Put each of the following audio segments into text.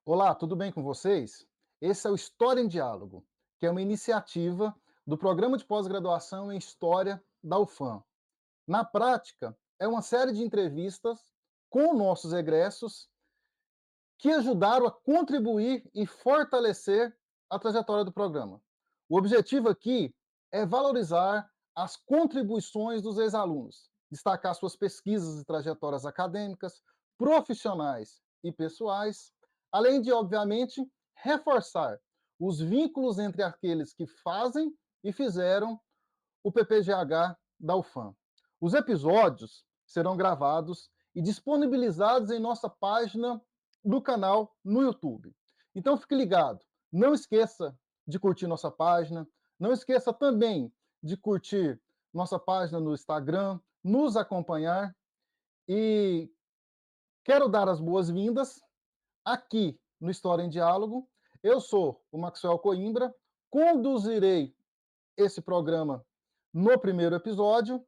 Olá, tudo bem com vocês? Esse é o História em Diálogo, que é uma iniciativa do Programa de Pós-Graduação em História da UFAM. Na prática, é uma série de entrevistas com nossos egressos que ajudaram a contribuir e fortalecer a trajetória do programa. O objetivo aqui é valorizar as contribuições dos ex-alunos, destacar suas pesquisas e trajetórias acadêmicas, profissionais e pessoais, além de, obviamente, reforçar os vínculos entre aqueles que fazem e fizeram o PPGH da UFAM. Os episódios serão gravados e disponibilizados em nossa página do canal no YouTube. Então fique ligado, não esqueça de curtir nossa página, não esqueça também de curtir nossa página no Instagram, nos acompanhar e quero dar as boas-vindas aqui no História em Diálogo. Eu sou o Maxwell Coimbra, conduzirei esse programa no primeiro episódio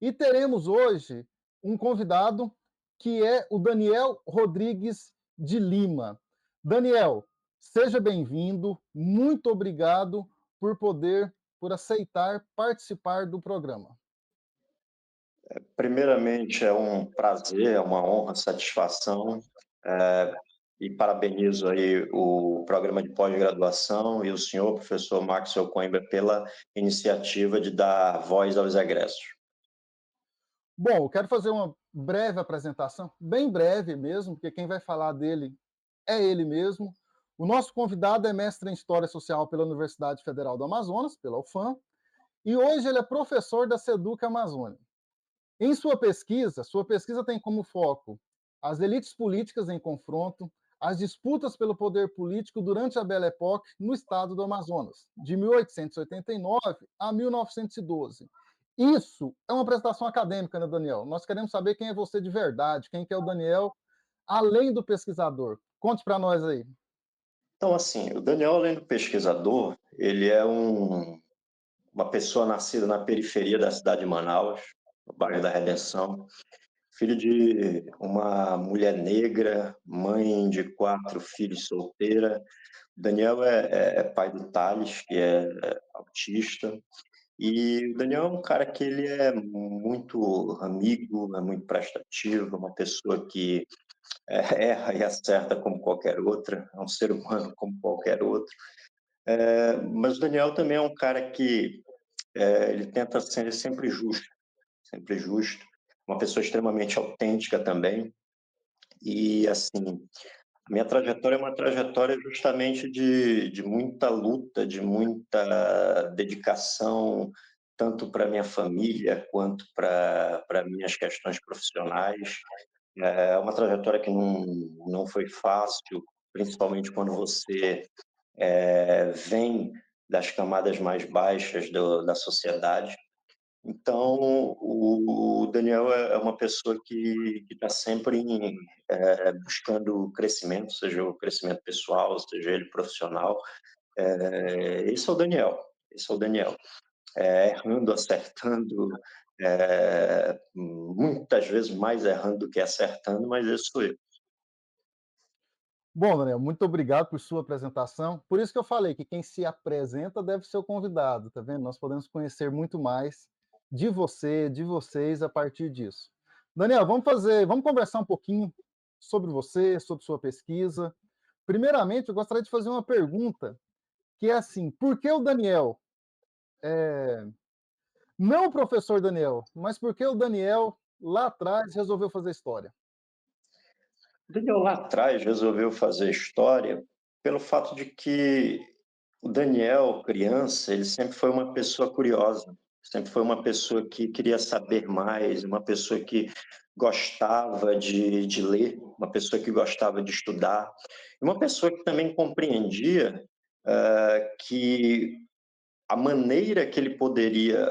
e teremos hoje um convidado que é o Daniel Rodrigues de Lima. Daniel, seja bem-vindo, muito obrigado por aceitar participar do programa. Primeiramente, é um prazer, é uma honra, satisfação, e parabenizo aí o programa de pós-graduação e o senhor, professor Maxwell Coimbra, pela iniciativa de dar voz aos egressos. Bom, eu quero fazer uma breve apresentação, bem breve mesmo, porque quem vai falar dele é ele mesmo. O nosso convidado é mestre em História Social pela Universidade Federal do Amazonas, pela UFAM, e hoje ele é professor da SEDUC Amazônia. Em sua pesquisa tem como foco as elites políticas em confronto, as disputas pelo poder político durante a Belle Époque no estado do Amazonas, de 1889 a 1912. Isso é uma apresentação acadêmica, né, Daniel? Nós queremos saber quem é você de verdade, quem que é o Daniel, além do pesquisador. Conte para nós aí. Então, assim, o Daniel, além do pesquisador, ele é uma pessoa nascida na periferia da cidade de Manaus, no bairro da Redenção, filho de uma mulher negra, mãe de 4 filhos solteira. Daniel é pai do Thales, que é autista, e o Daniel é um cara que ele é muito amigo, é muito prestativo, é uma pessoa que erra e acerta como qualquer outra, é um ser humano como qualquer outro. Mas o Daniel também é um cara que ele tenta ser sempre justo, uma pessoa extremamente autêntica também, e assim, a minha trajetória é uma trajetória justamente de muita luta, de muita dedicação, tanto para minha família quanto para minhas questões profissionais. É uma trajetória que não foi fácil, principalmente quando você vem das camadas mais baixas da sociedade. Então, o Daniel é uma pessoa que está sempre buscando crescimento, seja o crescimento pessoal, seja ele profissional. Esse é o Daniel, esse é o Daniel. Errando, acertando, muitas vezes mais errando do que acertando, mas esse sou eu. Bom, Daniel, muito obrigado por sua apresentação. Por isso que eu falei que quem se apresenta deve ser o convidado, tá vendo? Nós podemos conhecer muito mais de você, de vocês a partir disso. Daniel, vamos conversar um pouquinho sobre você, sobre sua pesquisa. Primeiramente, eu gostaria de fazer uma pergunta, que é assim, por que o Daniel? Não o professor Daniel, mas por que o Daniel lá atrás resolveu fazer história? O Daniel lá atrás resolveu fazer história pelo fato de que o Daniel, criança, ele sempre foi uma pessoa curiosa. Sempre foi uma pessoa que queria saber mais, uma pessoa que gostava de ler, uma pessoa que gostava de estudar, e uma pessoa que também compreendia, que a maneira que ele poderia,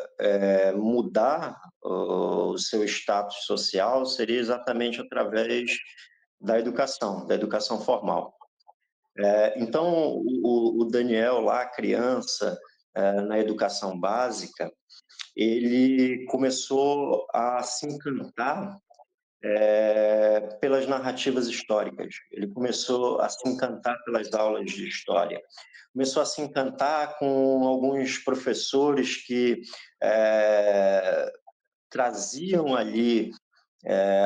mudar o seu status social seria exatamente através da educação formal. Então o Daniel lá, criança, na educação básica, ele começou a se encantar, pelas narrativas históricas. Ele começou a se encantar pelas aulas de história. Começou a se encantar com alguns professores que traziam ali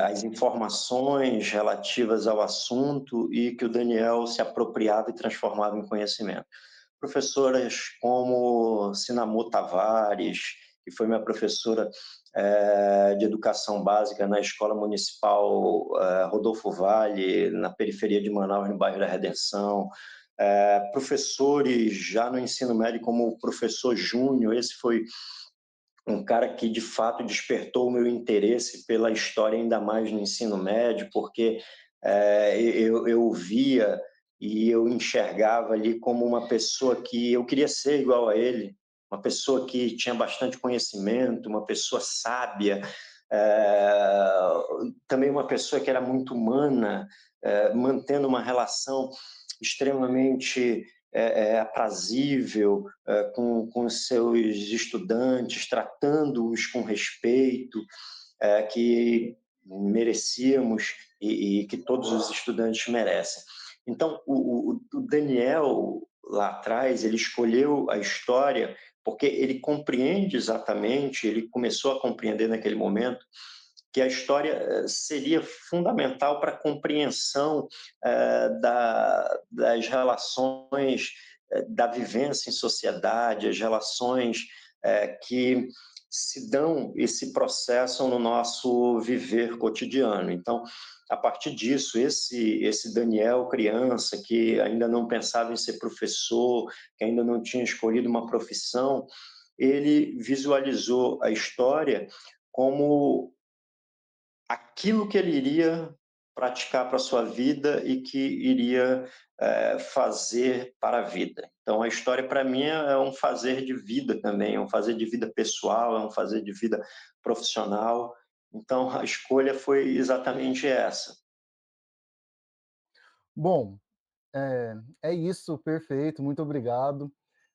as informações relativas ao assunto e que o Daniel se apropriava e transformava em conhecimento. Professoras como Sinamô Tavares, que foi minha professora de educação básica na Escola Municipal Rodolfo Vale, na periferia de Manaus, no bairro da Redenção. Professores já no ensino médio, como o professor Júnior, esse foi um cara que de fato despertou o meu interesse pela história, ainda mais no ensino médio, porque eu via e eu enxergava ali como uma pessoa que eu queria ser igual a ele, uma pessoa que tinha bastante conhecimento, uma pessoa sábia, também uma pessoa que era muito humana, mantendo uma relação extremamente aprazível com os seus estudantes, tratando-os com respeito, que merecíamos e que todos os estudantes merecem. Então, o Daniel, lá atrás, ele escolheu a história porque ele compreende exatamente, ele começou a compreender naquele momento que a história seria fundamental para a compreensão das relações, da vivência em sociedade, as relações que se dão e se processam no nosso viver cotidiano. Então, a partir disso, esse Daniel, criança, que ainda não pensava em ser professor, que ainda não tinha escolhido uma profissão, ele visualizou a história como aquilo que ele iria praticar para a sua vida e que iria fazer para a vida. Então, a história, para mim, é um fazer de vida também, é um fazer de vida pessoal, é um fazer de vida profissional. Então, a escolha foi exatamente essa. Bom, é isso, perfeito, muito obrigado.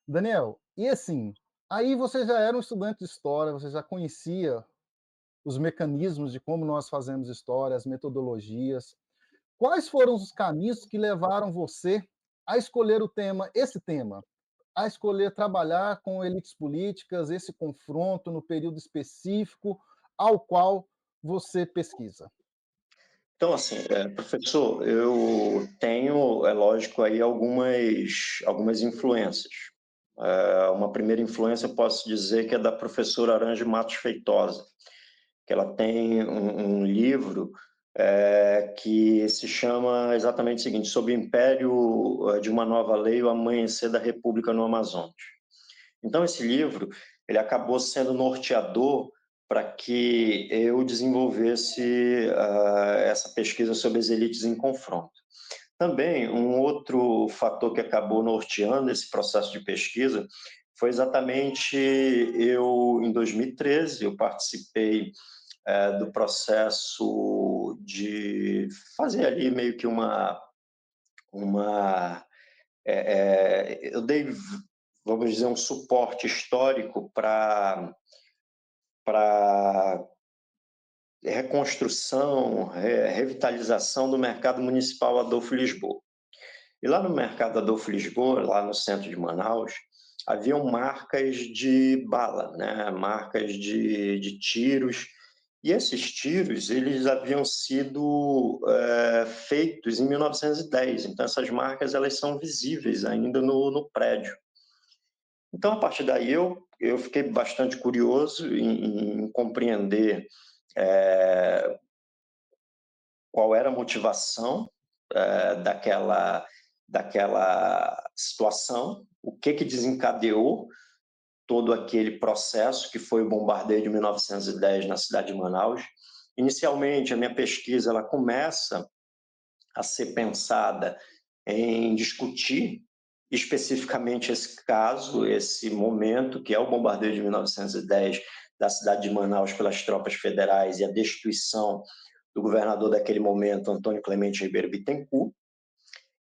Daniel, e assim, aí você já era um estudante de história, você já conhecia os mecanismos de como nós fazemos história, as metodologias. Quais foram os caminhos que levaram você a escolher esse tema, a escolher trabalhar com elites políticas, esse confronto no período específico ao qual você pesquisa? Então, assim, professor, eu tenho, é lógico, aí algumas influências. Uma primeira influência, eu posso dizer que é da professora Aranje Matos Feitosa, que ela tem um livro que se chama exatamente o seguinte: Sob o Império de uma Nova Lei, o Amanhecer da República no Amazonas. Então, esse livro ele acabou sendo norteador para que eu desenvolvesse essa pesquisa sobre as elites em confronto. Também, um outro fator que acabou norteando esse processo de pesquisa foi exatamente em 2013, eu participei do processo de fazer ali meio que uma eu dei, vamos dizer, um suporte histórico para reconstrução, revitalização do mercado municipal Adolfo Lisboa. E lá no mercado Adolfo Lisboa, lá no centro de Manaus, haviam marcas de bala, né? Marcas de tiros, e esses tiros eles haviam sido feitos em 1910, então essas marcas elas são visíveis ainda no prédio. Então, a partir daí, eu fiquei bastante curioso em compreender qual era a motivação daquela situação, o que desencadeou, todo aquele processo que foi o bombardeio de 1910 na cidade de Manaus. Inicialmente, a minha pesquisa ela começa a ser pensada em discutir especificamente esse caso, esse momento, que é o bombardeio de 1910 da cidade de Manaus pelas tropas federais e a destituição do governador daquele momento, Antônio Clemente Ribeiro Bittencourt.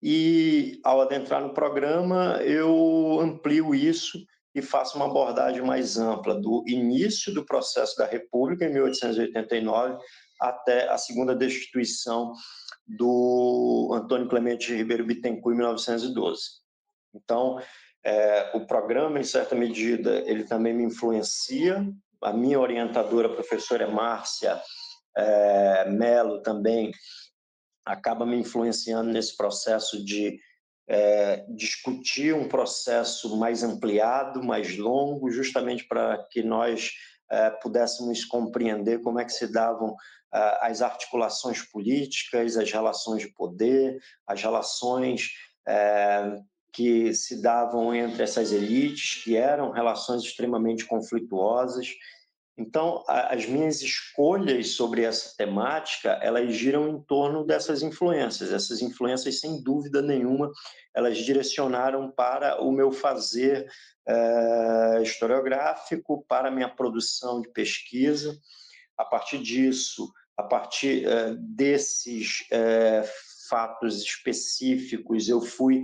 E, ao adentrar no programa, eu amplio isso e faço uma abordagem mais ampla, do início do processo da República, em 1889, até a segunda destituição do Antônio Clemente Ribeiro Bittencourt, em 1912. Então, o programa, em certa medida, ele também me influencia. A minha orientadora, a professora Márcia Mello, também acaba me influenciando nesse processo de discutir um processo mais ampliado, mais longo, justamente para que nós pudéssemos compreender como é que se davam as articulações políticas, as relações de poder, as relações que se davam entre essas elites, que eram relações extremamente conflituosas. Então, as minhas escolhas sobre essa temática, elas giram em torno dessas influências. Essas influências, sem dúvida nenhuma, elas direcionaram para o meu fazer historiográfico, para a minha produção de pesquisa. A partir disso, a partir desses fatos específicos, eu fui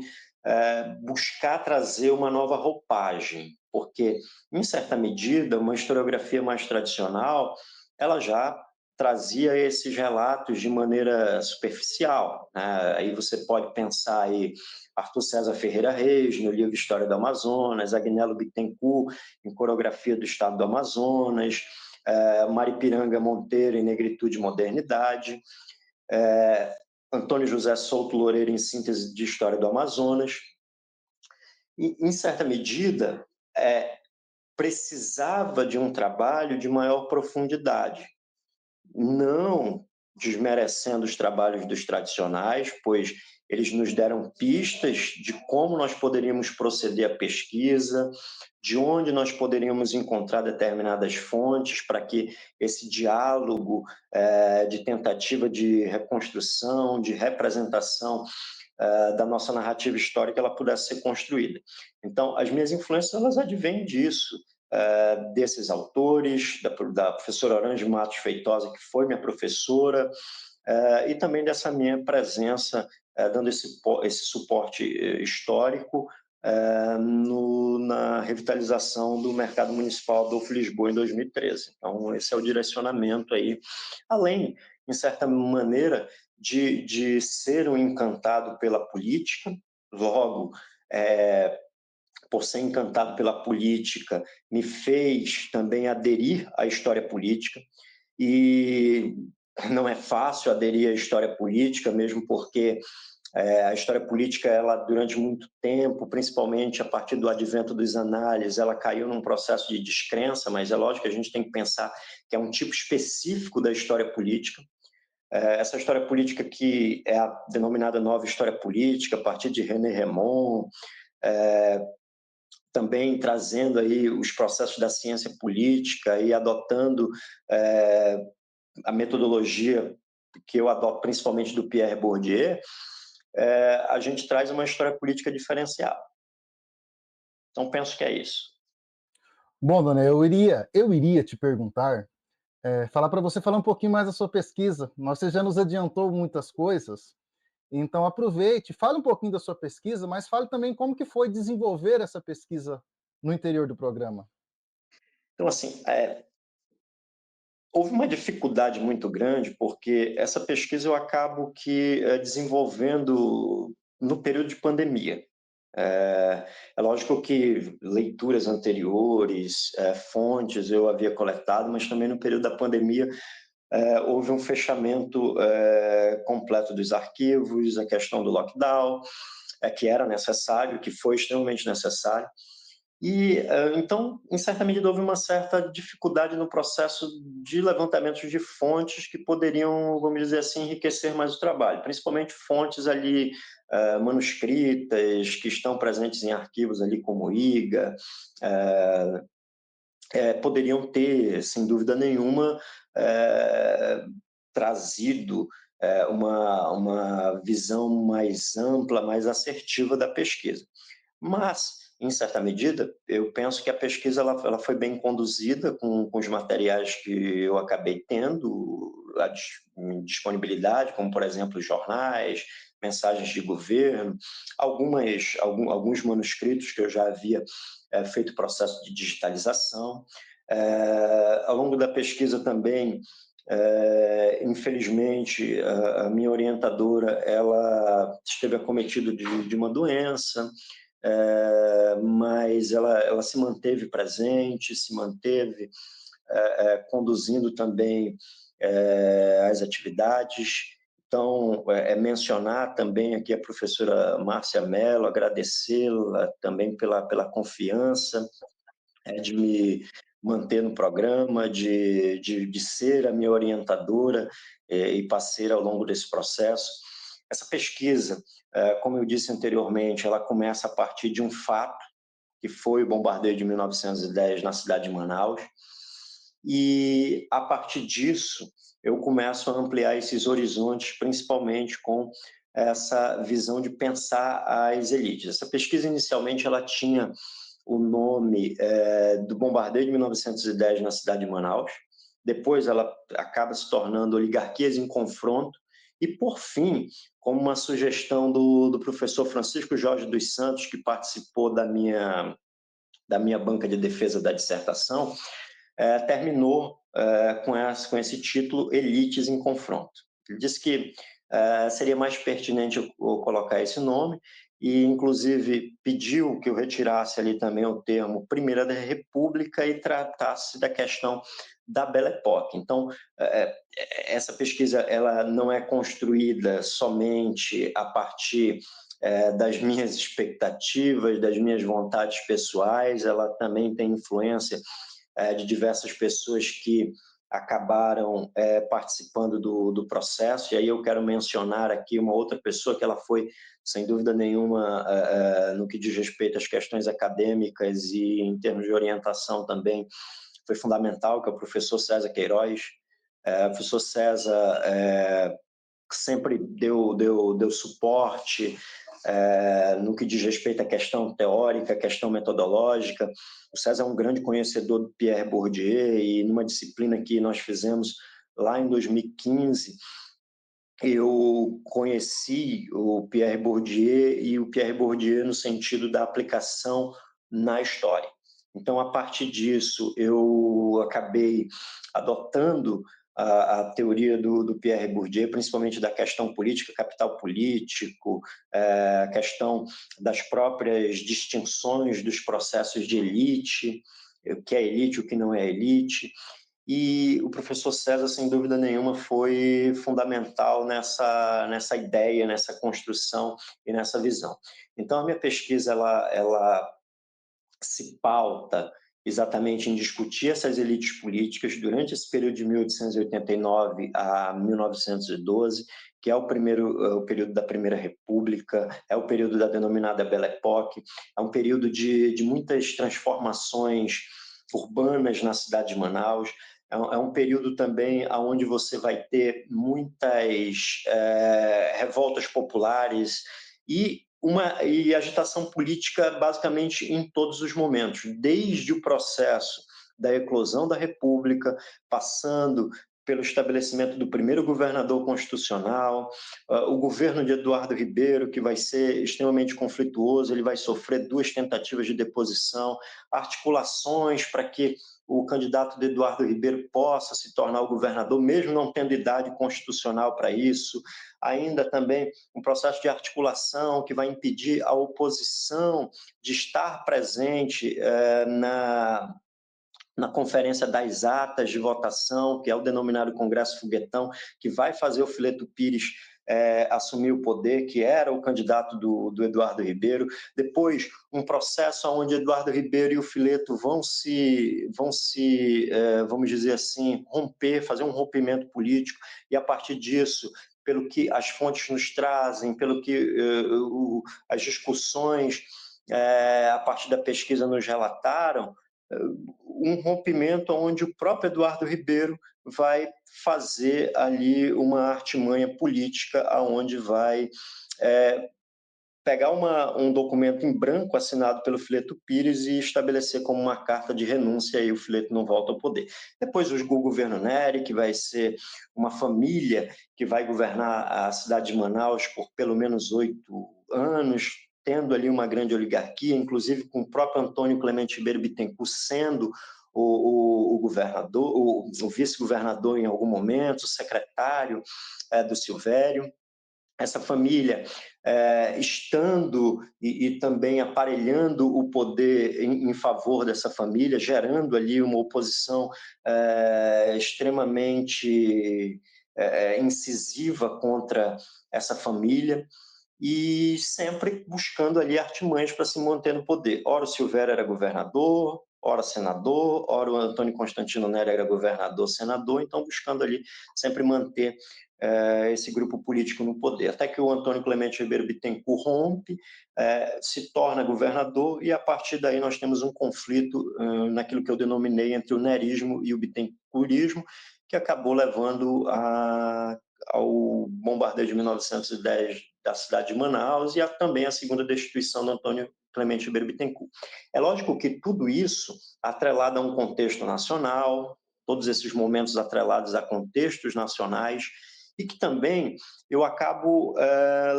buscar trazer uma nova roupagem, porque, em certa medida, uma historiografia mais tradicional, ela já trazia esses relatos de maneira superficial, né? Aí você pode pensar aí Arthur César Ferreira Reis, no livro História do Amazonas, Agnello Bittencourt, em Coreografia do Estado do Amazonas, Maripiranga Monteiro, em Negritude e Modernidade, Antônio José Souto Loureiro, em Síntese de História do Amazonas. E, em certa medida, precisava de um trabalho de maior profundidade, não desmerecendo os trabalhos dos tradicionais, pois eles nos deram pistas de como nós poderíamos proceder à pesquisa, de onde nós poderíamos encontrar determinadas fontes para que esse diálogo de tentativa de reconstrução, de representação da nossa narrativa histórica, ela pudesse ser construída. Então, as minhas influências, elas advêm disso, desses autores, da professora Orange Matos Feitosa, que foi minha professora, e também dessa minha presença, dando esse suporte histórico na revitalização do mercado municipal Adolfo Lisboa em 2013. Então, esse é o direcionamento aí, além, em certa maneira, de ser um encantado pela política, logo, por ser encantado pela política, me fez também aderir à história política, e não é fácil aderir à história política, mesmo porque a história política, ela durante muito tempo, principalmente a partir do advento dos análises, ela caiu num processo de descrença, mas é lógico que a gente tem que pensar que é um tipo específico da história política. Essa história política que é a denominada nova história política, a partir de René Rémond, também trazendo aí os processos da ciência política e adotando a metodologia que eu adoto principalmente do Pierre Bourdieu, a gente traz uma história política diferenciada. Então, penso que é isso. Bom, Dona, eu iria te perguntar, falar para você falar um pouquinho mais da sua pesquisa. Você já nos adiantou muitas coisas, então aproveite, fale um pouquinho da sua pesquisa, mas fale também como que foi desenvolver essa pesquisa no interior do programa. Então, assim, houve uma dificuldade muito grande, porque essa pesquisa eu acabo que desenvolvendo no período de pandemia. É lógico que leituras anteriores, fontes eu havia coletado, mas também no período da pandemia houve um fechamento completo dos arquivos, a questão do lockdown, que era necessário, que foi extremamente necessário. E, então, em certa medida, houve uma certa dificuldade no processo de levantamento de fontes que poderiam, vamos dizer assim, enriquecer mais o trabalho, principalmente fontes ali manuscritas, que estão presentes em arquivos ali como IGA, poderiam ter, sem dúvida nenhuma, eh, trazido uma visão mais ampla, mais assertiva da pesquisa. Mas, em certa medida, eu penso que a pesquisa ela foi bem conduzida com os materiais que eu acabei tendo à disponibilidade, como, por exemplo, jornais, mensagens de governo, alguns manuscritos que eu já havia feito processo de digitalização. Ao longo da pesquisa também, infelizmente, a minha orientadora ela esteve acometida de uma doença, mas ela se manteve presente, se manteve conduzindo também as atividades. Então, mencionar também aqui a professora Márcia Mello, agradecê-la também pela confiança de me manter no programa, de ser a minha orientadora e parceira ao longo desse processo. Essa pesquisa, como eu disse anteriormente, ela começa a partir de um fato, que foi o bombardeio de 1910 na cidade de Manaus, e a partir disso eu começo a ampliar esses horizontes, principalmente com essa visão de pensar as elites. Essa pesquisa inicialmente ela tinha o nome do bombardeio de 1910 na cidade de Manaus, depois ela acaba se tornando Oligarquias em Confronto, e por fim, como uma sugestão do professor Francisco Jorge dos Santos, que participou da minha banca de defesa da dissertação, terminou com esse título, Elites em Confronto. Ele disse que seria mais pertinente eu colocar esse nome e, inclusive, pediu que eu retirasse ali também o termo Primeira da República e tratasse da questão da Belle Époque. Então, essa pesquisa ela não é construída somente a partir das minhas expectativas, das minhas vontades pessoais, ela também tem influência de diversas pessoas que acabaram participando do processo, e aí eu quero mencionar aqui uma outra pessoa que ela foi, sem dúvida nenhuma, no que diz respeito às questões acadêmicas e em termos de orientação também, foi fundamental, que é o professor César Queiroz. O professor César sempre deu suporte no que diz respeito à questão teórica, à questão metodológica. O César é um grande conhecedor do Pierre Bourdieu e numa disciplina que nós fizemos lá em 2015, eu conheci o Pierre Bourdieu e o Pierre Bourdieu no sentido da aplicação na história. Então, a partir disso, eu acabei adotando a teoria do Pierre Bourdieu, principalmente da questão política, capital político, a questão das próprias distinções dos processos de elite, o que é elite, o que não é elite. E o professor César, sem dúvida nenhuma, foi fundamental nessa ideia, nessa construção e nessa visão. Então, a minha pesquisa ela se pauta exatamente em discutir essas elites políticas durante esse período de 1889 a 1912, que é o período da Primeira República, é o período da denominada Belle Époque, é um período de muitas transformações urbanas na cidade de Manaus, é um período também onde você vai ter muitas revoltas populares e agitação política basicamente em todos os momentos, desde o processo da eclosão da República, passando pelo estabelecimento do primeiro governador constitucional, o governo de Eduardo Ribeiro, que vai ser extremamente conflituoso, ele vai sofrer 2 tentativas de deposição, articulações para que o candidato de Eduardo Ribeiro possa se tornar o governador, mesmo não tendo idade constitucional para isso. Ainda também um processo de articulação que vai impedir a oposição de estar presente na conferência das atas de votação, que é o denominado Congresso Foguetão, que vai fazer o Fileto Pires assumir o poder, que era o candidato do Eduardo Ribeiro. Depois, um processo onde Eduardo Ribeiro e o Fileto vamos dizer assim, fazer um rompimento político, e a partir disso, pelo que as fontes nos trazem, pelo que as discussões a partir da pesquisa nos relataram, um rompimento onde o próprio Eduardo Ribeiro vai fazer ali uma artimanha política, aonde vai pegar um documento em branco assinado pelo Fileto Pires e estabelecer como uma carta de renúncia e o Fileto não volta ao poder. Depois o governo Nery, que vai ser uma família que vai governar a cidade de Manaus por pelo menos 8 anos, tendo ali uma grande oligarquia, inclusive com o próprio Antônio Clemente Ribeiro Bittencourt sendo o governador, o vice-governador em algum momento, o secretário do Silvério. Essa família estando e também aparelhando o poder em favor dessa família, gerando ali uma oposição extremamente incisiva contra essa família, e sempre buscando ali artimanhas para se manter no poder. Ora o Silvério era governador, ora senador, ora o Antônio Constantino Nery era governador, senador, então buscando ali sempre manter esse grupo político no poder, até que o Antônio Clemente Ribeiro Bittencourt rompe, se torna governador, e a partir daí nós temos um conflito naquilo que eu denominei entre o nerismo e o bittencourtismo, que acabou levando ao bombardeio de 1910 da cidade de Manaus e também a segunda destituição do Antônio Clemente Ribeiro Bittencourt. É lógico que tudo isso atrelado a um contexto nacional, todos esses momentos atrelados a contextos nacionais, e que também eu acabo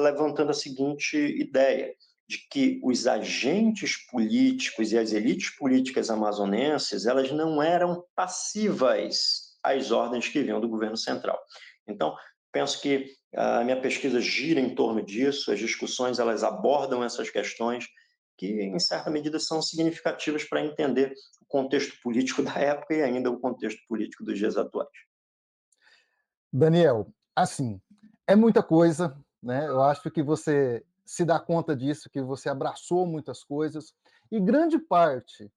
levantando a seguinte ideia, de que os agentes políticos e as elites políticas amazonenses, elas não eram passivas às ordens que vinham do governo central. Então, penso que a minha pesquisa gira em torno disso, as discussões elas abordam essas questões que, em certa medida, são significativas para entender o contexto político da época e ainda o contexto político dos dias atuais. Daniel, assim, é muita coisa, né? Eu acho que você se dá conta disso, que você abraçou muitas coisas, e grande parte,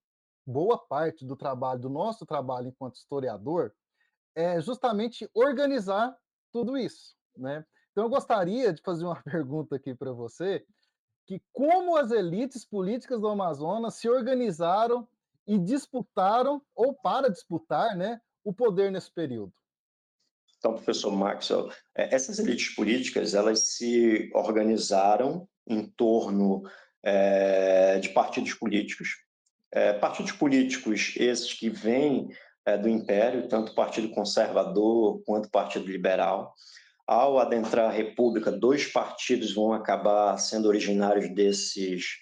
boa parte do trabalho, do nosso trabalho enquanto historiador, é justamente organizar tudo isso, né? Então eu gostaria de fazer uma pergunta aqui para você, que como as elites políticas do Amazonas se organizaram e disputaram, ou para disputar, né, o poder nesse período. Então, professor Maxwell, essas elites políticas, elas se organizaram em torno de partidos políticos. Partidos políticos esses que vêm do Império, tanto o Partido Conservador quanto o Partido Liberal. Ao adentrar a República, dois partidos vão acabar sendo originários desses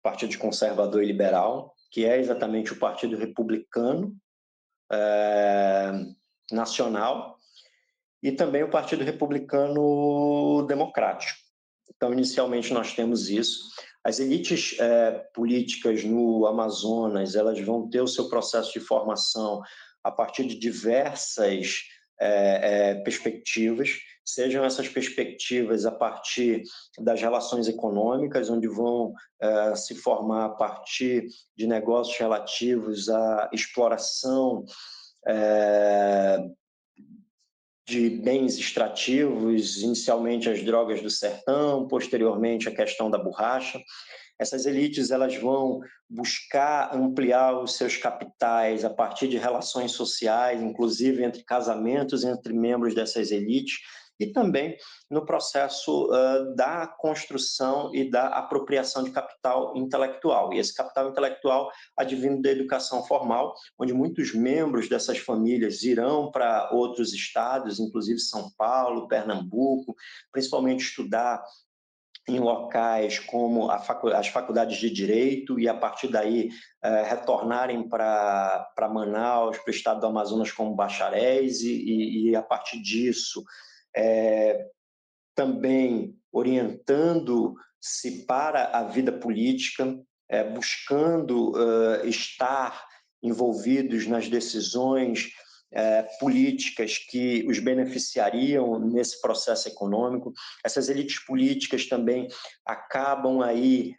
partidos conservador e liberal, que é exatamente o Partido Republicano Nacional e também o Partido Republicano Democrático. Então, inicialmente, nós temos isso. As elites políticas no Amazonas, elas vão ter o seu processo de formação a partir de diversas perspectivas, sejam essas perspectivas a partir das relações econômicas, onde vão se formar a partir de negócios relativos à exploração de bens extrativos, inicialmente as drogas do sertão, posteriormente a questão da borracha. Essas elites elas vão buscar ampliar os seus capitais a partir de relações sociais, inclusive entre casamentos entre membros dessas elites, e também no processo da construção e da apropriação de capital intelectual. E esse capital intelectual advindo da educação formal, onde muitos membros dessas famílias irão para outros estados, inclusive São Paulo, Pernambuco, principalmente estudar em locais como as faculdades de Direito e, a partir daí, retornarem para Manaus, para o estado do Amazonas como bacharéis e a partir disso, também orientando-se para a vida política, buscando estar envolvidos nas decisões políticas que os beneficiariam nesse processo econômico. Essas elites políticas também acabam aí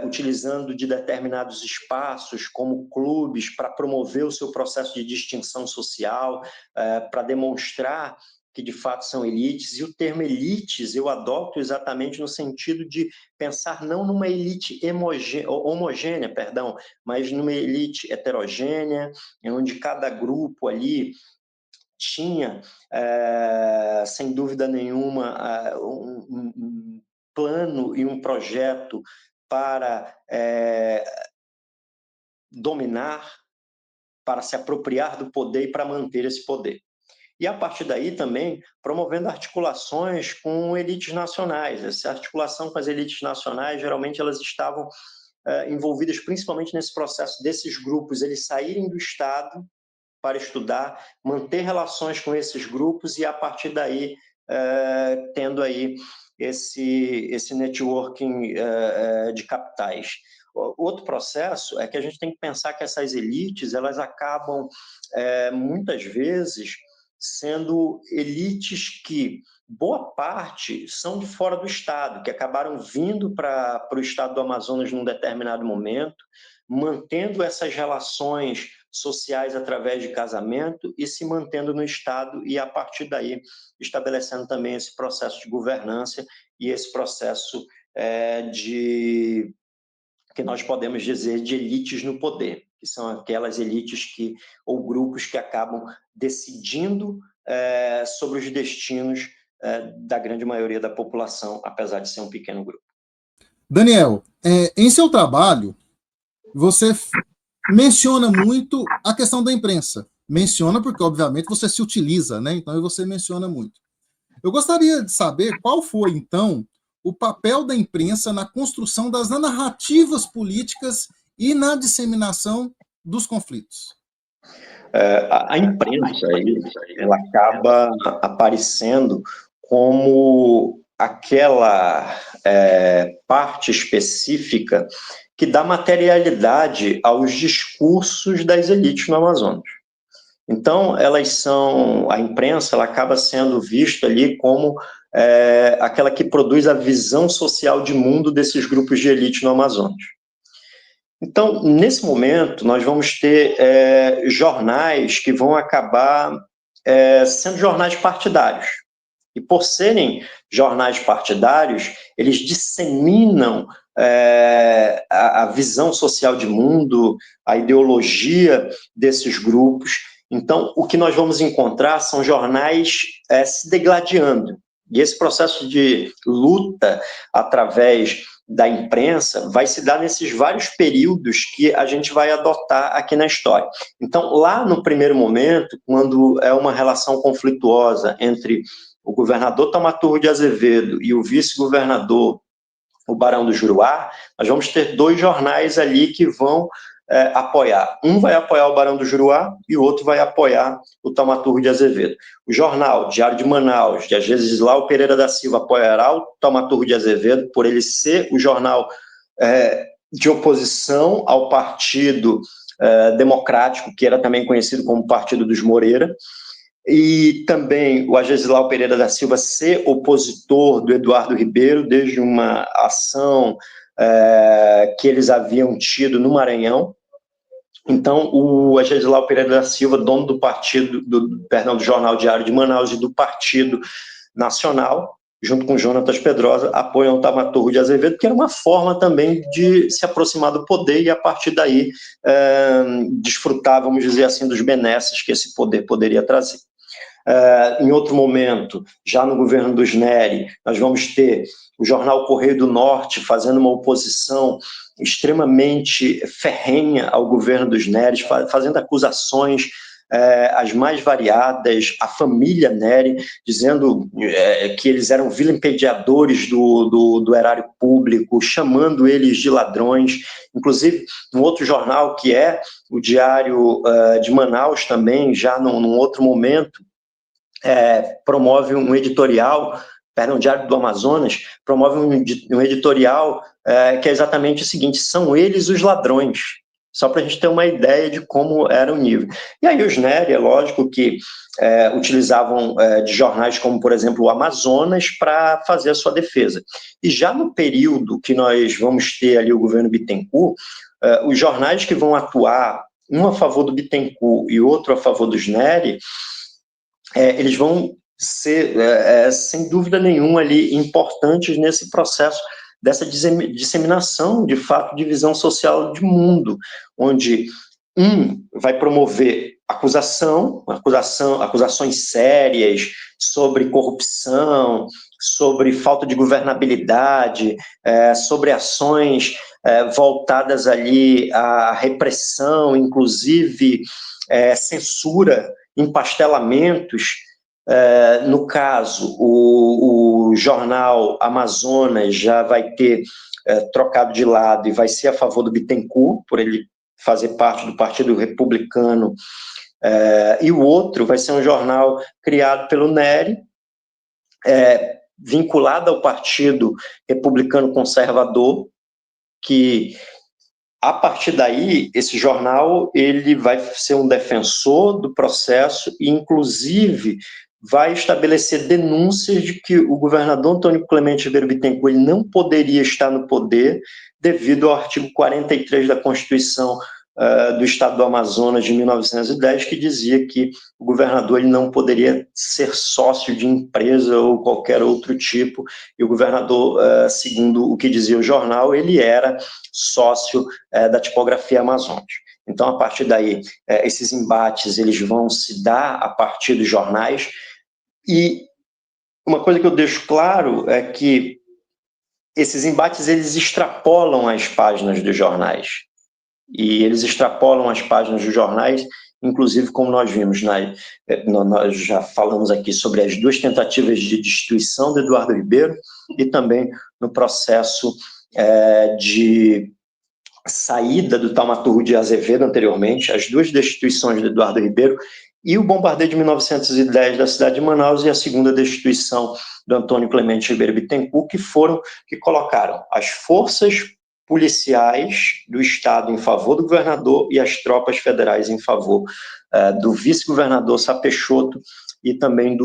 utilizando de determinados espaços como clubes para promover o seu processo de distinção social, para demonstrar que de fato são elites, e o termo elites eu adoto exatamente no sentido de pensar não numa elite homogênea, mas numa elite heterogênea, onde cada grupo ali tinha, sem dúvida nenhuma, um plano e um projeto para dominar, para se apropriar do poder e para manter esse poder. E, a partir daí, também promovendo articulações com elites nacionais. Essa articulação com as elites nacionais, geralmente, elas estavam envolvidas principalmente nesse processo desses grupos, eles saírem do Estado para estudar, manter relações com esses grupos e, a partir daí, tendo aí esse networking de capitais. Outro processo é que a gente tem que pensar que essas elites, elas acabam, muitas vezes, sendo elites que, boa parte, são de fora do Estado, que acabaram vindo para o Estado do Amazonas num determinado momento, mantendo essas relações sociais através de casamento e se mantendo no Estado e, a partir daí, estabelecendo também esse processo de governança e esse processo que nós podemos dizer de elites no poder, que são aquelas elites ou grupos que acabam decidindo sobre os destinos da grande maioria da população, apesar de ser um pequeno grupo. Daniel, em seu trabalho, você menciona muito a questão da imprensa. Menciona porque, obviamente, você se utiliza, né? Então, você menciona muito. Eu gostaria de saber qual foi, então, o papel da imprensa na construção das narrativas políticas e na disseminação dos conflitos. A imprensa, ela acaba aparecendo como aquela parte específica que dá materialidade aos discursos das elites no Amazonas. Então, a imprensa, ela acaba sendo vista ali como aquela que produz a visão social de mundo desses grupos de elite no Amazonas. Então, nesse momento, nós vamos ter jornais que vão acabar sendo jornais partidários. E, por serem jornais partidários, eles disseminam a visão social de mundo, a ideologia desses grupos. Então, o que nós vamos encontrar são jornais se degladiando. E esse processo de luta através da imprensa vai se dar nesses vários períodos que a gente vai adotar aqui na história. Então, lá no primeiro momento, quando é uma relação conflituosa entre o governador Thaumaturgo de Azevedo e o vice-governador, o Barão do Juruá, nós vamos ter dois jornais ali que vão apoiar. Um vai apoiar o Barão do Juruá e o outro vai apoiar o Thaumaturgo de Azevedo. O jornal Diário de Manaus, de Ageislau Pereira da Silva, apoiará o Thaumaturgo de Azevedo por ele ser o jornal de oposição ao Partido Democrático, que era também conhecido como Partido dos Moreira, e também o Ageislau Pereira da Silva ser opositor do Eduardo Ribeiro, desde uma ação que eles haviam tido no Maranhão. Então, o Ageislau Pereira da Silva, dono do do Jornal Diário de Manaus e do Partido Nacional, junto com Jonatas Pedrosa, apoiam o Thaumaturgo de Azevedo, que era uma forma também de se aproximar do poder e, a partir daí, desfrutar, vamos dizer assim, dos benesses que esse poder poderia trazer. Em outro momento, já no governo dos Nery, nós vamos ter o jornal Correio do Norte fazendo uma oposição extremamente ferrenha ao governo dos Nery, fazendo acusações as mais variadas, à família Nery, dizendo que eles eram vilipendiadores do erário público, chamando eles de ladrões. Inclusive, um outro jornal, que é o Diário de Manaus também, já num outro momento, promove um editorial, Diário do Amazonas, promove um editorial que é exatamente o seguinte: são eles os ladrões, só para a gente ter uma ideia de como era o nível. E aí os Nery, é lógico que utilizavam de jornais como, por exemplo, o Amazonas para fazer a sua defesa. E já no período que nós vamos ter ali o governo Bittencourt, os jornais que vão atuar, um a favor do Bittencourt e outro a favor dos Nery, eles vão ser, sem dúvida nenhuma, ali importantes nesse processo dessa disseminação, de fato, de visão social de mundo, onde vai promover acusações sérias sobre corrupção, sobre falta de governabilidade, sobre ações voltadas ali à repressão, inclusive censura, empastelamentos. No caso, o jornal Amazonas já vai ter trocado de lado e vai ser a favor do Bittencourt, por ele fazer parte do Partido Republicano, e o outro vai ser um jornal criado pelo Nery, vinculado ao Partido Republicano Conservador, que a partir daí, esse jornal ele vai ser um defensor do processo e, inclusive, vai estabelecer denúncias de que o governador Antônio Clemente Ribeiro Bittencourt ele não poderia estar no poder devido ao artigo 43 da Constituição do Estado do Amazonas de 1910, que dizia que o governador ele não poderia ser sócio de empresa ou qualquer outro tipo, e o governador, segundo o que dizia o jornal, ele era sócio da tipografia Amazonas. Então, a partir daí, esses embates eles vão se dar a partir dos jornais, e uma coisa que eu deixo claro é que esses embates eles extrapolam as páginas dos jornais. E eles extrapolam as páginas dos jornais, inclusive como nós vimos, nós já falamos aqui sobre as duas tentativas de destituição de Eduardo Ribeiro e também no processo de saída do Taumaturgo de Azevedo anteriormente, as duas destituições de Eduardo Ribeiro e o bombardeio de 1910 da cidade de Manaus e a segunda destituição do Antônio Clemente Ribeiro Bittencourt, que colocaram as forças policiais do Estado em favor do governador e as tropas federais em favor do vice-governador Sapeixoto e também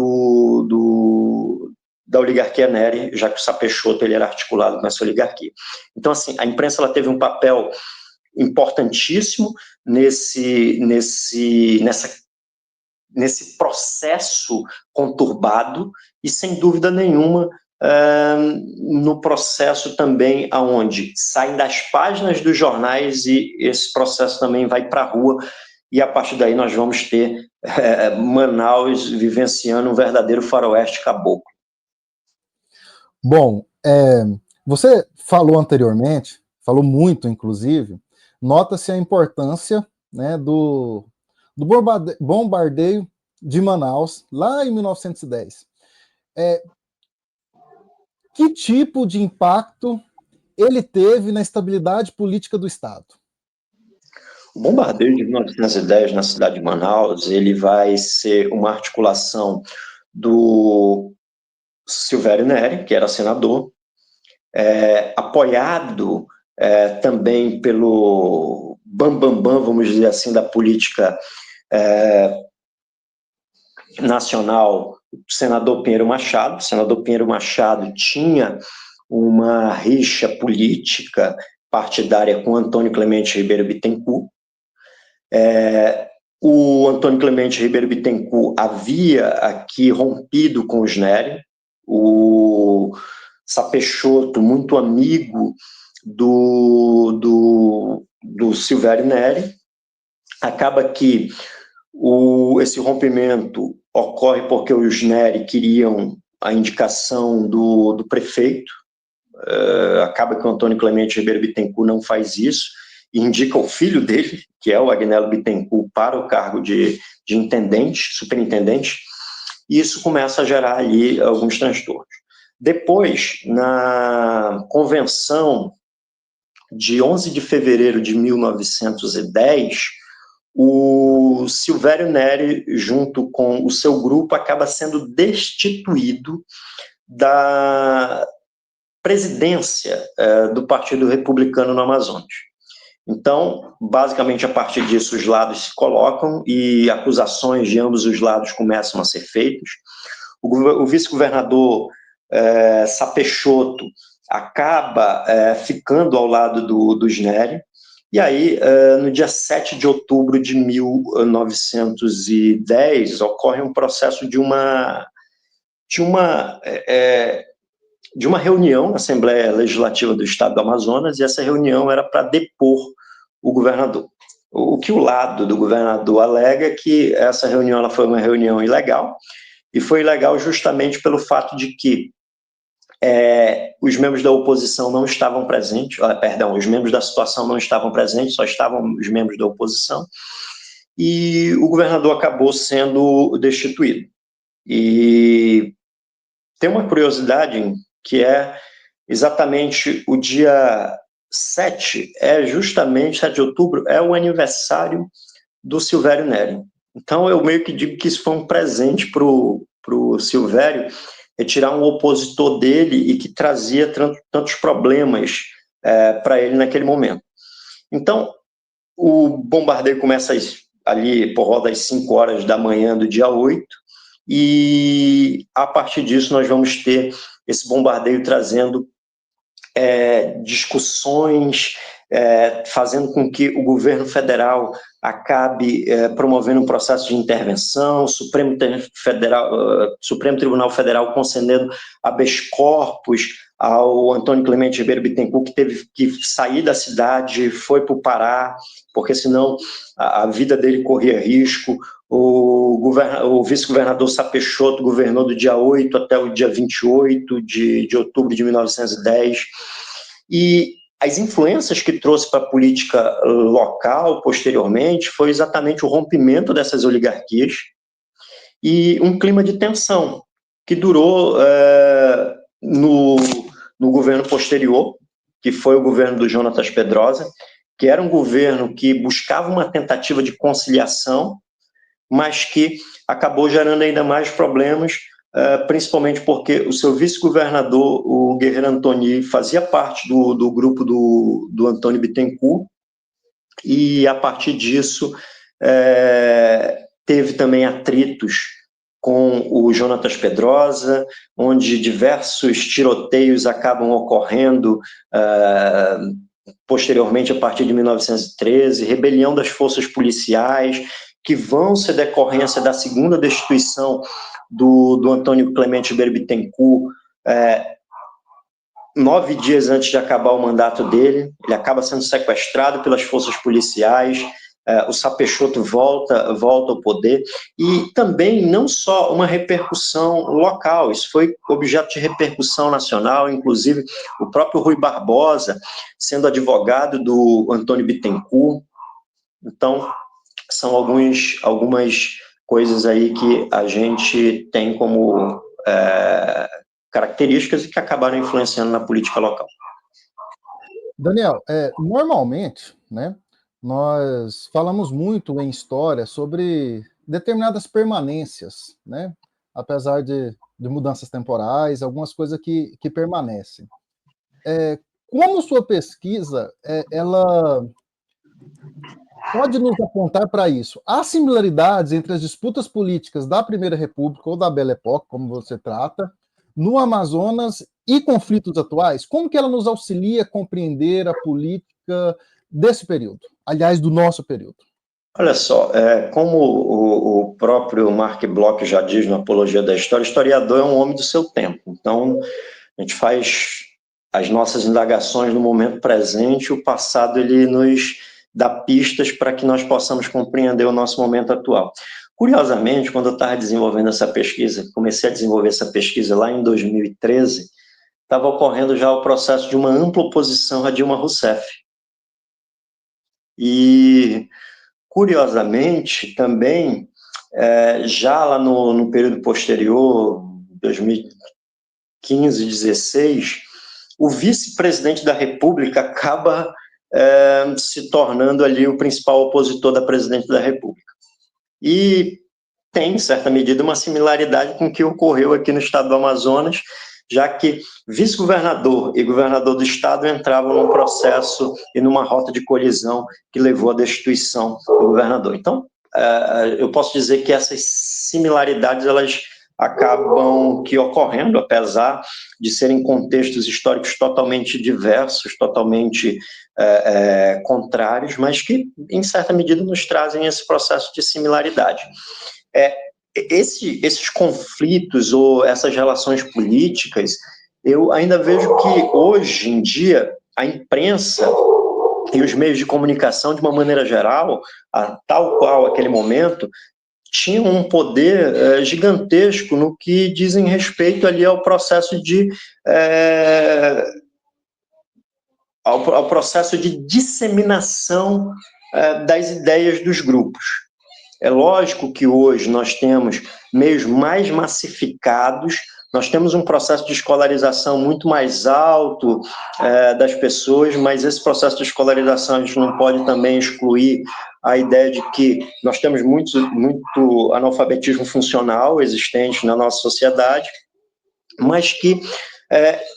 da oligarquia Nery, já que o Sapeixoto ele era articulado com essa oligarquia. Então, assim, a imprensa ela teve um papel importantíssimo nesse processo conturbado e, sem dúvida nenhuma, no processo também aonde saem das páginas dos jornais e esse processo também vai para a rua, e a partir daí nós vamos ter Manaus vivenciando um verdadeiro faroeste caboclo. Bom, você falou anteriormente, falou muito inclusive, nota-se a importância, né, do bombardeio de Manaus, lá em 1910. Que tipo de impacto ele teve na estabilidade política do Estado? O bombardeio de 1910 na cidade de Manaus, ele vai ser uma articulação do Silvério Nery, que era senador, apoiado também pelo bambambam, vamos dizer assim, da política nacional, o senador Pinheiro Machado. O senador Pinheiro Machado tinha uma rixa política partidária com Antônio Clemente Ribeiro Bittencourt. O Antônio Clemente Ribeiro Bittencourt havia aqui rompido com os Nery. O Sapeixoto, muito amigo do Silvério Nery. Acaba que esse rompimento ocorre porque os Nery queriam a indicação do prefeito. Acaba que o Antônio Clemente Ribeiro Bittencourt não faz isso e indica o filho dele, que é o Agnello Bittencourt, para o cargo de intendente, superintendente, e isso começa a gerar ali alguns transtornos. Depois, na convenção de 11 de fevereiro de 1910, o Silvério Nery, junto com o seu grupo, acaba sendo destituído da presidência do Partido Republicano no Amazonas. Então, basicamente, a partir disso, os lados se colocam e acusações de ambos os lados começam a ser feitas. O vice-governador Sapeixoto acaba ficando ao lado dos Nery, e aí, no dia 7 de outubro de 1910, ocorre um processo de uma de uma reunião na Assembleia Legislativa do Estado do Amazonas, e essa reunião era para depor o governador. O que o lado do governador alega é que essa reunião ela foi uma reunião ilegal, e foi ilegal justamente pelo fato de que os membros da oposição não estavam presentes, os membros da situação não estavam presentes, só estavam os membros da oposição, e o governador acabou sendo destituído. E tem uma curiosidade que é exatamente o dia 7, justamente 7 de outubro, é o aniversário do Silvério Neri. Então, eu meio que digo que isso foi um presente para o Silvério, retirar um opositor dele e que trazia tantos problemas para ele naquele momento. Então, o bombardeio começa ali por volta das 5 horas da manhã do dia 8, e a partir disso nós vamos ter esse bombardeio trazendo discussões, fazendo com que o governo federal acabe promovendo um processo de intervenção, Supremo Tribunal Federal concedendo habeas corpus ao Antônio Clemente Ribeiro Bittencourt, que teve que sair da cidade, foi para o Pará, porque senão a vida dele corria risco. O vice-governador Sapeixoto governou do dia 8 até o dia 28 de outubro de 1910. E as influências que trouxe para a política local, posteriormente, foi exatamente o rompimento dessas oligarquias e um clima de tensão que durou no governo posterior, que foi o governo do Jonatas Pedrosa, que era um governo que buscava uma tentativa de conciliação, mas que acabou gerando ainda mais problemas, principalmente porque o seu vice-governador, o Guerreiro Antoni, fazia parte do grupo do Antônio Bittencourt, e a partir disso teve também atritos com o Jonatas Pedrosa, onde diversos tiroteios acabam ocorrendo posteriormente, a partir de 1913, rebelião das forças policiais, que vão ser decorrência da segunda destituição do Antônio Clemente Ribeiro Bittencourt, 9 dias antes de acabar o mandato dele. Ele acaba sendo sequestrado pelas forças policiais, o Sapeixoto volta ao poder, e também não só uma repercussão local, isso foi objeto de repercussão nacional, inclusive o próprio Rui Barbosa sendo advogado do Antônio Bittencourt. Então, são algumas coisas aí que a gente tem como características e que acabaram influenciando na política local. Daniel, normalmente, né, nós falamos muito em história sobre determinadas permanências, né, apesar de mudanças temporais, algumas coisas que permanecem. Como sua pesquisa, ela pode nos apontar para isso? Há similaridades entre as disputas políticas da Primeira República ou da Belle Époque, como você trata, no Amazonas e conflitos atuais? Como que ela nos auxilia a compreender a política desse período? Aliás, do nosso período. Olha só, como o próprio Mark Bloch já diz na Apologia da História, o historiador é um homem do seu tempo. Então, a gente faz as nossas indagações no momento presente, o passado ele nos dá pistas para que nós possamos compreender o nosso momento atual. Curiosamente, quando eu estava desenvolvendo essa pesquisa, comecei a desenvolver essa pesquisa lá em 2013, estava ocorrendo já o processo de uma ampla oposição a Dilma Rousseff. E, curiosamente, também, já lá no período posterior, 2015, 2016, o vice-presidente da República acaba se tornando ali o principal opositor da presidente da República. E tem, em certa medida, uma similaridade com o que ocorreu aqui no estado do Amazonas, já que vice-governador e governador do estado entravam num processo e numa rota de colisão que levou à destituição do governador. Então, eu posso dizer que essas similaridades, elas acabam que ocorrendo, apesar de serem contextos históricos totalmente diversos, totalmente contrários, mas que, em certa medida, nos trazem esse processo de similaridade. esses conflitos ou essas relações políticas, eu ainda vejo que, hoje em dia, a imprensa e os meios de comunicação, de uma maneira geral, tal qual aquele momento, tinham um poder gigantesco no que dizem respeito ali ao processo ao processo de disseminação das ideias dos grupos. É lógico que hoje nós temos meios mais massificados, nós temos um processo de escolarização muito mais alto das pessoas, mas esse processo de escolarização a gente não pode também excluir a ideia de que nós temos muito analfabetismo funcional existente na nossa sociedade, mas que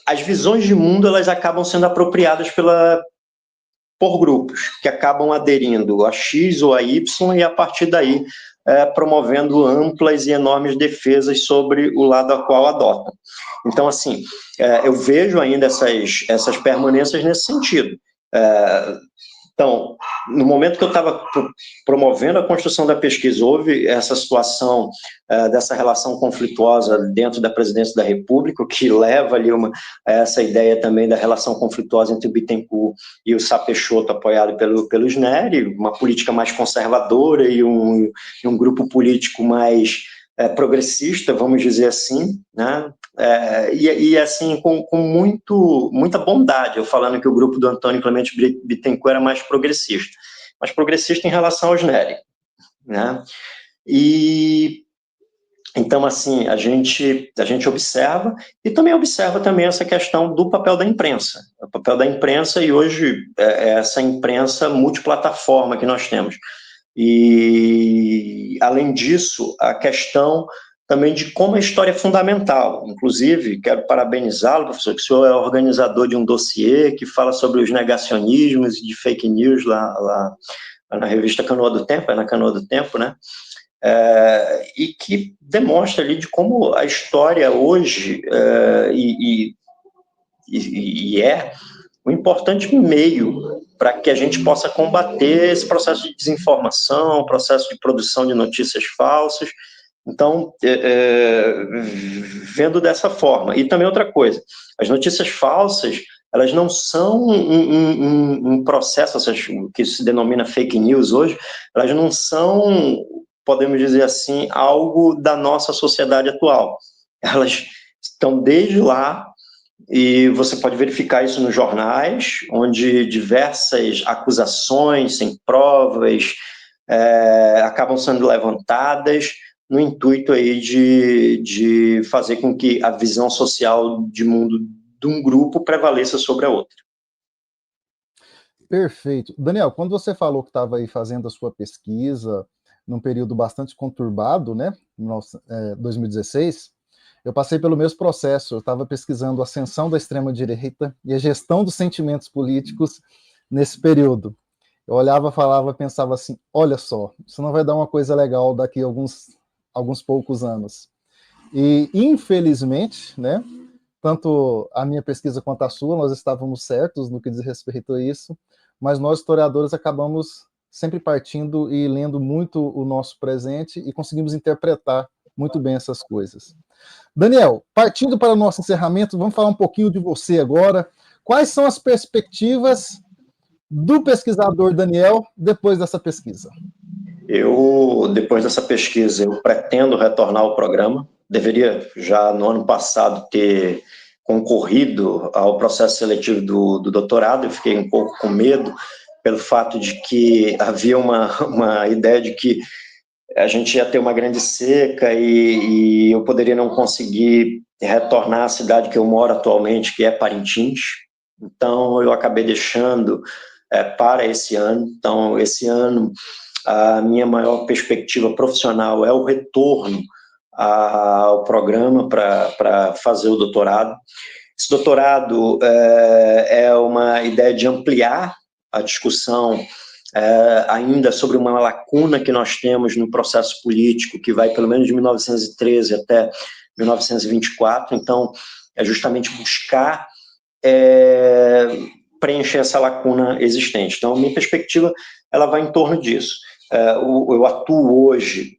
as visões de mundo elas acabam sendo apropriadas por grupos que acabam aderindo a X ou a Y e, a partir daí, promovendo amplas e enormes defesas sobre o lado a qual adotam. Então, assim, eu vejo ainda essas permanências nesse sentido. Então, no momento que eu estava promovendo a construção da pesquisa, houve essa situação dessa relação conflituosa dentro da presidência da República, o que leva ali essa ideia também da relação conflituosa entre o Bittencourt e o Sá Peixoto, apoiado pelo SNERI, uma política mais conservadora e um grupo político mais progressista, vamos dizer assim, né? E assim, com muita bondade, eu falando que o grupo do Antônio Clemente Bittencourt era mais progressista em relação ao SNERI, né? E então, assim, a gente observa, e também observa também essa questão do papel da imprensa. O papel da imprensa, e hoje essa imprensa multiplataforma que nós temos. E, além disso, a questão também de como a história é fundamental. Inclusive, quero parabenizá-lo, professor, que o senhor é organizador de um dossiê que fala sobre os negacionismos de fake news lá na revista Canoa do Tempo, na Canoa do Tempo, né? E que demonstra ali de como a história hoje é um importante meio para que a gente possa combater esse processo de desinformação, processo de produção de notícias falsas. Então, vendo dessa forma. E também outra coisa, as notícias falsas, elas não são um processo, o que se denomina fake news hoje, elas não são, podemos dizer assim, algo da nossa sociedade atual. Elas estão desde lá, e você pode verificar isso nos jornais, onde diversas acusações sem provas acabam sendo levantadas no intuito aí de fazer com que a visão social de mundo de um grupo prevaleça sobre a outra. Perfeito. Daniel, quando você falou que estava aí fazendo a sua pesquisa num período bastante conturbado, né, 2016, eu passei pelo mesmo processo. Eu estava pesquisando a ascensão da extrema-direita e a gestão dos sentimentos políticos nesse período. Eu olhava, falava, pensava assim, olha só, isso não vai dar uma coisa legal daqui a alguns poucos anos. E, infelizmente, né, tanto a minha pesquisa quanto a sua, nós estávamos certos no que diz respeito a isso, mas nós, historiadores, acabamos sempre partindo e lendo muito o nosso presente e conseguimos interpretar muito bem essas coisas. Daniel, partindo para o nosso encerramento, vamos falar um pouquinho de você agora. Quais são as perspectivas do pesquisador Daniel depois dessa pesquisa? Depois dessa pesquisa, eu pretendo retornar ao programa. Deveria já no ano passado ter concorrido ao processo seletivo do doutorado. Eu fiquei um pouco com medo pelo fato de que havia uma ideia de que a gente ia ter uma grande seca e eu poderia não conseguir retornar à cidade que eu moro atualmente, que é Parintins. Então, eu acabei deixando para esse ano. Então, esse ano, a minha maior perspectiva profissional é o retorno ao programa para fazer o doutorado. Esse doutorado é uma ideia de ampliar a discussão ainda sobre uma lacuna que nós temos no processo político, que vai pelo menos de 1913 até 1924. Então, é justamente buscar preencher essa lacuna existente. Então, a minha perspectiva ela vai em torno disso. Eu atuo hoje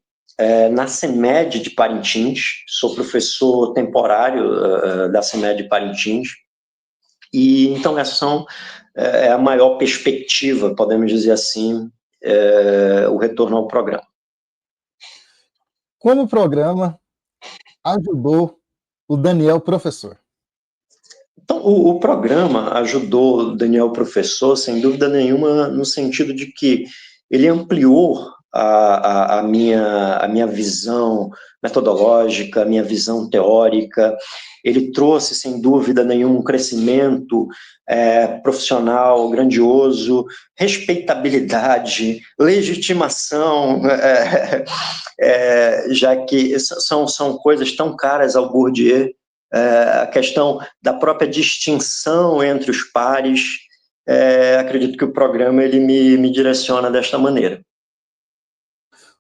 na CEMED de Parintins, sou professor temporário da CEMED de Parintins, e então essa é a maior perspectiva, podemos dizer assim, o retorno ao programa. Como o programa ajudou o Daniel professor? Então, o programa ajudou o Daniel professor, sem dúvida nenhuma, no sentido de que ele ampliou a minha visão metodológica, a minha visão teórica. Ele trouxe, sem dúvida nenhuma, um crescimento profissional grandioso, respeitabilidade, legitimação, já que são coisas tão caras ao Bourdieu. A questão da própria distinção entre os pares, acredito que o programa ele me direciona desta maneira.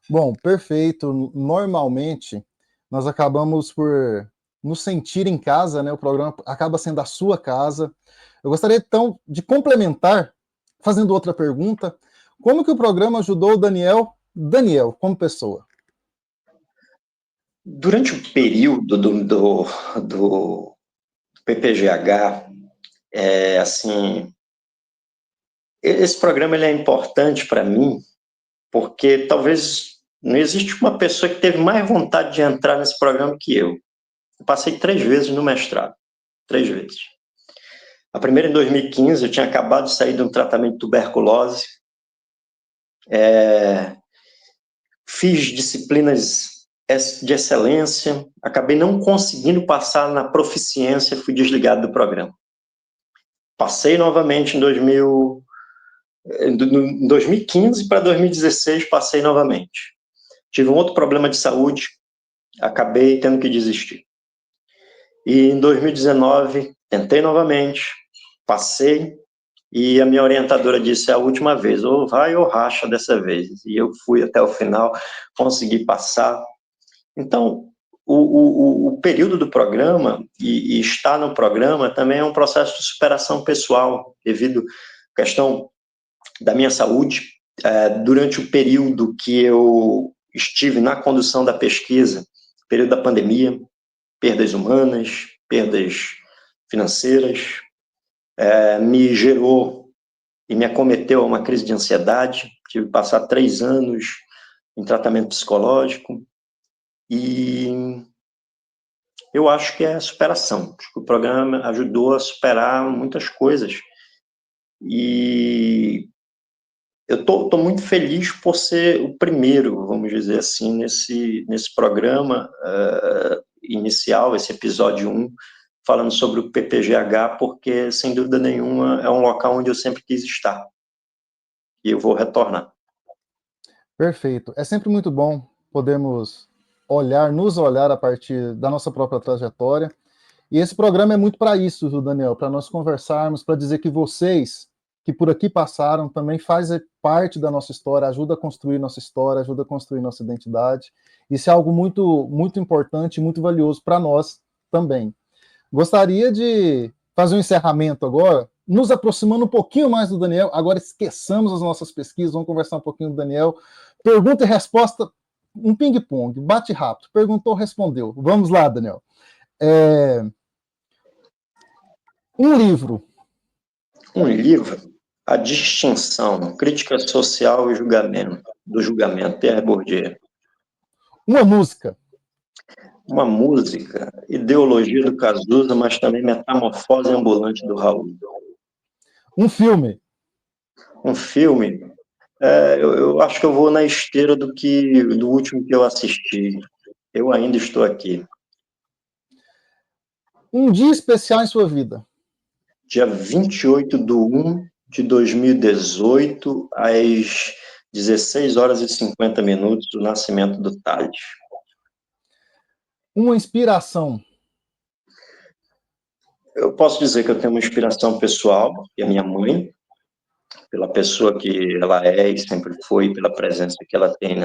Bom, perfeito. Normalmente, nós acabamos por nos sentir em casa, né? O programa acaba sendo a sua casa. Eu gostaria, então, de complementar, fazendo outra pergunta. Como que o programa ajudou o Daniel, como pessoa? Durante o período do PPGH, assim, esse programa ele é importante para mim, porque talvez não existe uma pessoa que teve mais vontade de entrar nesse programa que eu. Eu passei 3 vezes no mestrado, 3 vezes. A primeira em 2015, eu tinha acabado de sair de um tratamento de tuberculose, fiz disciplinas de excelência, acabei não conseguindo passar na proficiência, fui desligado do programa. Passei novamente em 2015 para 2016, passei novamente. Tive um outro problema de saúde, acabei tendo que desistir. E em 2019, tentei novamente, passei, e a minha orientadora disse, é a última vez, ou vai ou racha dessa vez. E eu fui até o final, consegui passar. Então, o período do programa e estar no programa também é um processo de superação pessoal, devido à questão da minha saúde. Durante o período que eu estive na condução da pesquisa, período da pandemia, perdas humanas, perdas financeiras, me gerou e me acometeu a uma crise de ansiedade. Tive que passar 3 anos em tratamento psicológico e eu acho que é superação. Acho que o programa ajudou a superar muitas coisas e eu tô muito feliz por ser o primeiro, vamos dizer assim, nesse programa inicial, esse episódio 1, falando sobre o PPGH, porque, sem dúvida nenhuma, é um local onde eu sempre quis estar. E eu vou retornar. Perfeito. É sempre muito bom podermos nos olhar a partir da nossa própria trajetória. E esse programa é muito para isso, viu, Daniel? Para nós conversarmos, para dizer que vocês que por aqui passaram também fazem parte da nossa história, ajuda a construir nossa história, ajuda a construir nossa identidade. Isso é algo muito, muito importante, muito valioso para nós também. Gostaria de fazer um encerramento agora, nos aproximando um pouquinho mais do Daniel. Agora esqueçamos as nossas pesquisas, vamos conversar um pouquinho do Daniel. Pergunta e resposta, um ping-pong, bate rápido. Perguntou, respondeu. Vamos lá, Daniel. Um livro. Um livro, A Distinção, Crítica Social e Julgamento, do Julgamento, Pierre Bourdieu. Uma música. Uma música, Ideologia do Cazuza, mas também Metamorfose Ambulante do Raul. Um filme. Um filme, eu acho que eu vou na esteira do último que eu assisti. Eu ainda estou aqui. Um dia especial em sua vida. Dia 28/1 de 2018, às 16 horas e 50 minutos, do nascimento do Tales. Uma inspiração. Eu posso dizer que eu tenho uma inspiração pessoal, que é a minha mãe, pela pessoa que ela é e sempre foi, pela presença que ela tem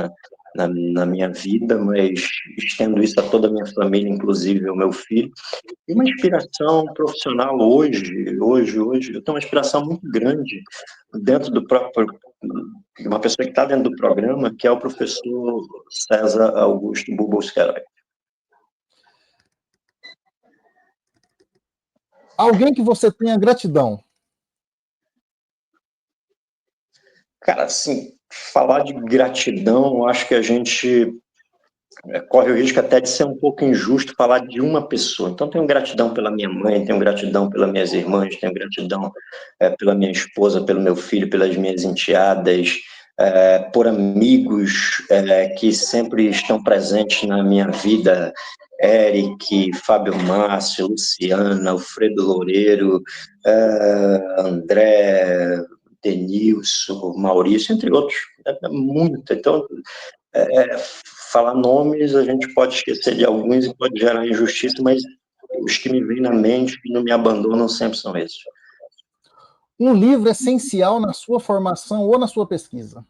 na minha vida, mas estendo isso a toda a minha família, inclusive o meu filho. E uma inspiração profissional hoje, eu tenho uma inspiração muito grande dentro do próprio uma pessoa que está dentro do programa, que é o professor César Augusto Bubos-Queiroz. Alguém que você tenha gratidão. Cara, assim, falar de gratidão, eu acho que a gente corre o risco até de ser um pouco injusto falar de uma pessoa. Então, tenho gratidão pela minha mãe, tenho gratidão pelas minhas irmãs, tenho gratidão pela minha esposa, pelo meu filho, pelas minhas enteadas, por amigos que sempre estão presentes na minha vida. Eric, Fábio Márcio, Luciana, Alfredo Loureiro, André, Denilson, Maurício, entre outros. Muito. Então, falar nomes, a gente pode esquecer de alguns e pode gerar injustiça, mas os que me vêm na mente e não me abandonam sempre são esses. Um livro essencial na sua formação ou na sua pesquisa.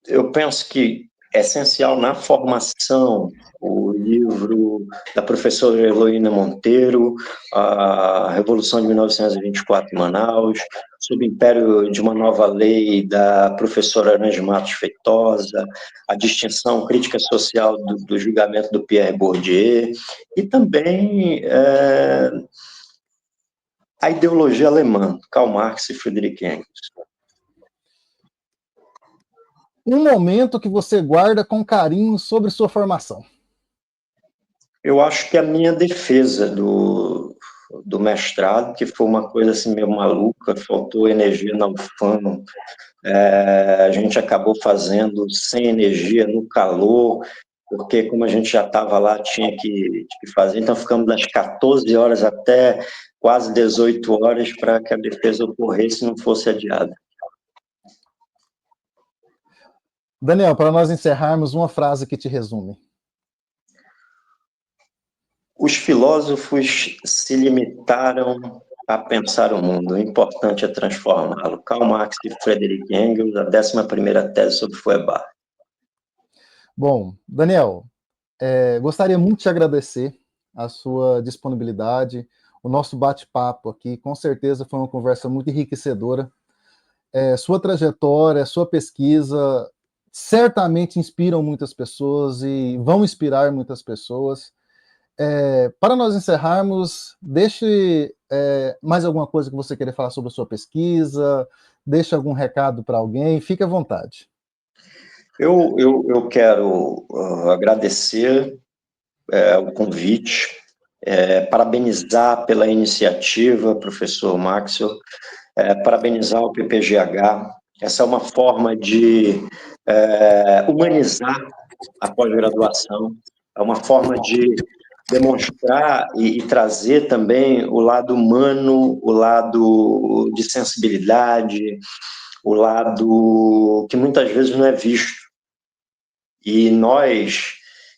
Eu penso que é essencial na formação o livro da professora Heloína Monteiro, A Revolução de 1924 em Manaus, Sob o Império de uma Nova Lei, da professora Aranha Matos Feitosa, A Distinção Crítica Social do Julgamento do Pierre Bourdieu, e também A Ideologia Alemã, Karl Marx e Friedrich Engels. Um momento que você guarda com carinho sobre sua formação. Eu acho que a minha defesa do mestrado, que foi uma coisa assim meio maluca, faltou energia na UFAM, a gente acabou fazendo sem energia, no calor, porque como a gente já estava lá, tinha que fazer, então ficamos das 14 horas até quase 18 horas para que a defesa ocorresse e não fosse adiada. Daniel, para nós encerrarmos, uma frase que te resume. Os filósofos se limitaram a pensar o mundo, o importante é transformá-lo. Karl Marx e Friedrich Engels, a 11ª tese sobre Feuerbach. Bom, Daniel, gostaria muito de te agradecer a sua disponibilidade, o nosso bate-papo aqui, com certeza foi uma conversa muito enriquecedora. Sua trajetória, sua pesquisa, certamente inspiram muitas pessoas e vão inspirar muitas pessoas. Para nós encerrarmos, deixe mais alguma coisa que você queira falar sobre a sua pesquisa, deixe algum recado para alguém, fique à vontade. Eu quero agradecer o convite, parabenizar pela iniciativa, professor Maxwell, parabenizar o PPGH. Essa é uma forma de humanizar a pós-graduação, é uma forma de demonstrar e trazer também o lado humano, o lado de sensibilidade, o lado que muitas vezes não é visto. E nós,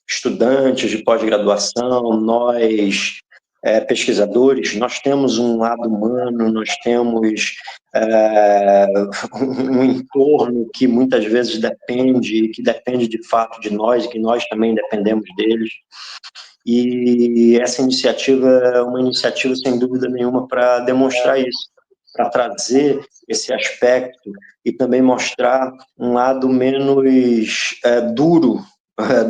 estudantes de pós-graduação, nós, pesquisadores, nós temos um lado humano, nós temos um entorno que muitas vezes que depende de fato de nós, e que nós também dependemos deles. E essa iniciativa é uma iniciativa, sem dúvida nenhuma, para demonstrar isso, para trazer esse aspecto e também mostrar um lado menos duro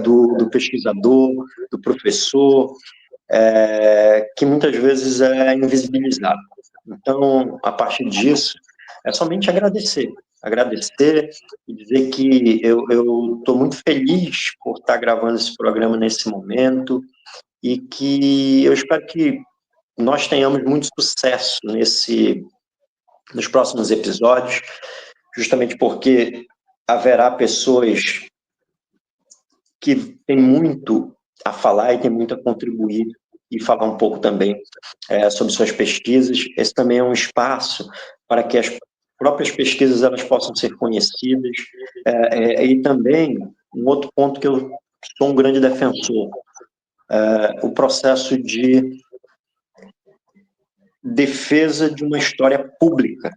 do pesquisador, do professor, que muitas vezes é invisibilizado. Então, a partir disso, é somente agradecer e dizer que eu estou muito feliz por estar gravando esse programa nesse momento e que eu espero que nós tenhamos muito sucesso nos próximos episódios, justamente porque haverá pessoas que têm muito a falar e têm muito a contribuir e falar um pouco também sobre suas pesquisas. Esse também é um espaço para que as próprias pesquisas elas possam ser conhecidas e também um outro ponto que eu sou um grande defensor, o processo de defesa de uma história pública,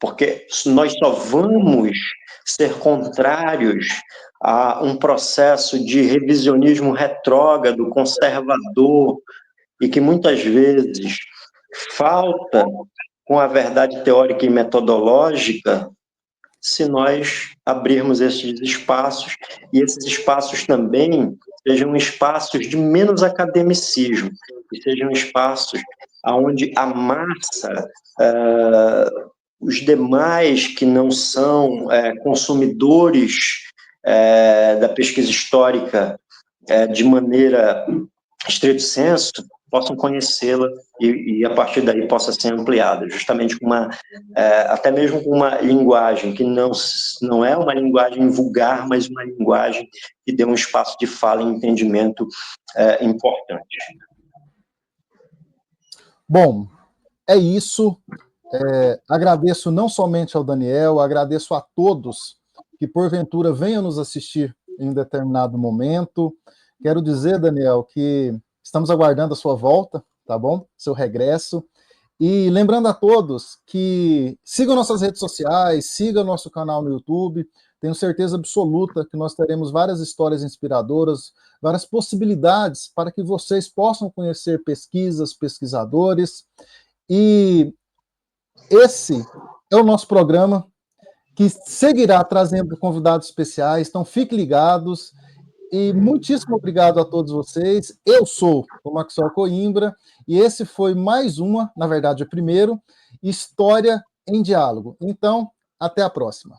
porque nós só vamos ser contrários a um processo de revisionismo retrógrado, conservador, e que muitas vezes falta com a verdade teórica e metodológica se nós abrirmos esses espaços, e esses espaços também sejam espaços de menos academicismo, que sejam espaços onde a massa, os demais que não são consumidores da pesquisa histórica de maneira estrito senso, possam conhecê-la e a partir daí possa ser ampliada, justamente com até mesmo com uma linguagem que não é uma linguagem vulgar, mas uma linguagem que dê um espaço de fala e entendimento importante. Bom, é isso. Agradeço não somente ao Daniel, agradeço a todos que porventura venham nos assistir em um determinado momento. Quero dizer, Daniel, que estamos aguardando a sua volta, tá bom? Seu regresso. E lembrando a todos que sigam nossas redes sociais, sigam nosso canal no YouTube. Tenho certeza absoluta que nós teremos várias histórias inspiradoras, várias possibilidades para que vocês possam conhecer pesquisas, pesquisadores. E esse é o nosso programa, que seguirá trazendo convidados especiais, então fiquem ligados. E muitíssimo obrigado a todos vocês. Eu sou o Maxwell Coimbra, e esse foi mais uma, na verdade, o primeiro, História em Diálogo. Então, até a próxima.